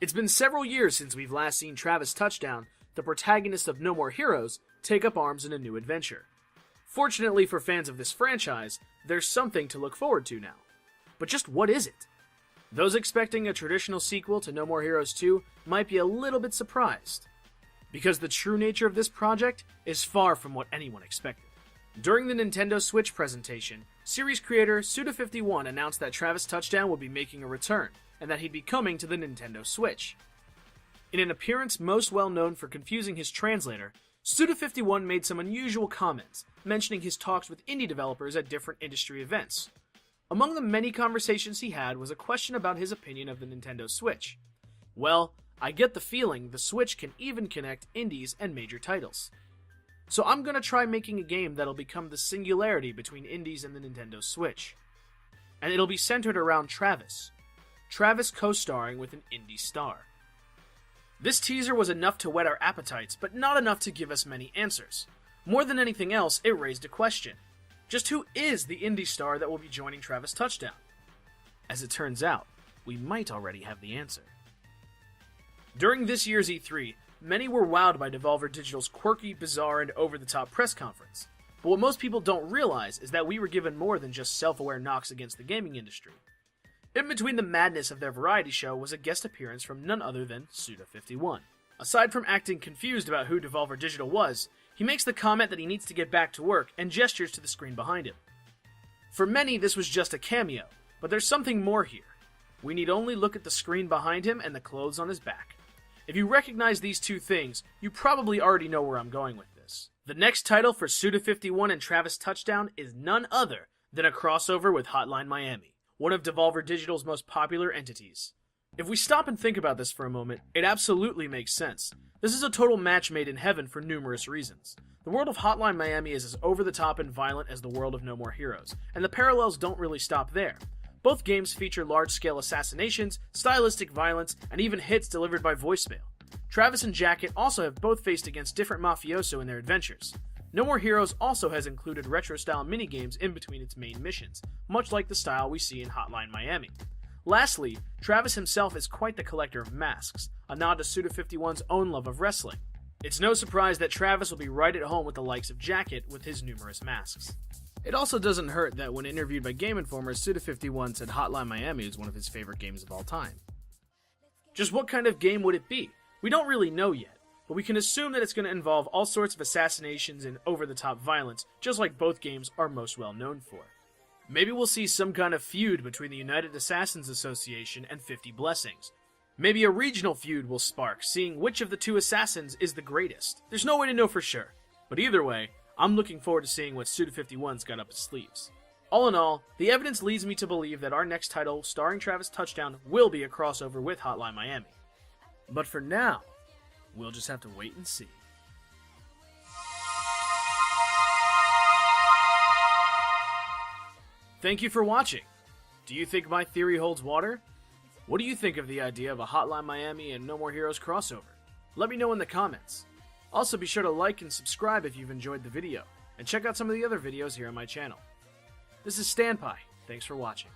It's been several years since we've last seen Travis Touchdown, the protagonist of No More Heroes, take up arms in a new adventure. Fortunately for fans of this franchise, there's something to look forward to now. But just what is it? Those expecting a traditional sequel to No More Heroes 2 might be a little bit surprised, because the true nature of this project is far from what anyone expected. During the Nintendo Switch presentation, series creator Suda51 announced that Travis Touchdown would be making a return, and that he'd be coming to the Nintendo Switch. In an appearance most well known for confusing his translator, Suda51 made some unusual comments, mentioning his talks with indie developers at different industry events. Among the many conversations he had was a question about his opinion of the Nintendo Switch. Well, I get the feeling the Switch can even connect indies and major titles. So I'm gonna try making a game that'll become the singularity between indies and the Nintendo Switch. And it'll be centered around Travis co-starring with an indie star. This teaser was enough to whet our appetites, but not enough to give us many answers. More than anything else, it raised a question. Just who is the indie star that will be joining Travis Touchdown? As it turns out, we might already have the answer. During this year's E3, many were wowed by Devolver Digital's quirky, bizarre, and over-the-top press conference. But what most people don't realize is that we were given more than just self-aware knocks against the gaming industry. In between the madness of their variety show was a guest appearance from none other than Suda51. Aside from acting confused about who Devolver Digital was, he makes the comment that he needs to get back to work and gestures to the screen behind him. For many, this was just a cameo, but there's something more here. We need only look at the screen behind him and the clothes on his back. If you recognize these two things, you probably already know where I'm going with this. The next title for Suda51 and Travis Touchdown is none other than a crossover with Hotline Miami, one of Devolver Digital's most popular entities. If we stop and think about this for a moment, it absolutely makes sense. This is a total match made in heaven for numerous reasons. The world of Hotline Miami is as over-the-top and violent as the world of No More Heroes, and the parallels don't really stop there. Both games feature large-scale assassinations, stylistic violence, and even hits delivered by voicemail. Travis and Jacket also have both faced against different mafioso in their adventures. No More Heroes also has included retro-style minigames in between its main missions, much like the style we see in Hotline Miami. Lastly, Travis himself is quite the collector of masks, a nod to Suda51's own love of wrestling. It's no surprise that Travis will be right at home with the likes of Jacket with his numerous masks. It also doesn't hurt that when interviewed by Game Informer, Suda51 said Hotline Miami is one of his favorite games of all time. Just what kind of game would it be? We don't really know yet, but we can assume that it's going to involve all sorts of assassinations and over-the-top violence, just like both games are most well known for. Maybe we'll see some kind of feud between the United Assassins Association and 50 Blessings. Maybe a regional feud will spark, seeing which of the two assassins is the greatest. There's no way to know for sure, but either way, I'm looking forward to seeing what Suda51's got up his sleeves. All in all, the evidence leads me to believe that our next title, starring Travis Touchdown, will be a crossover with Hotline Miami. But for now, we'll just have to wait and see. Thank you for watching. Do you think my theory holds water? What do you think of the idea of a Hotline Miami and No More Heroes crossover? Let me know in the comments. Also be sure to like and subscribe if you've enjoyed the video, and check out some of the other videos here on my channel. This is Stanpai. Thanks for watching.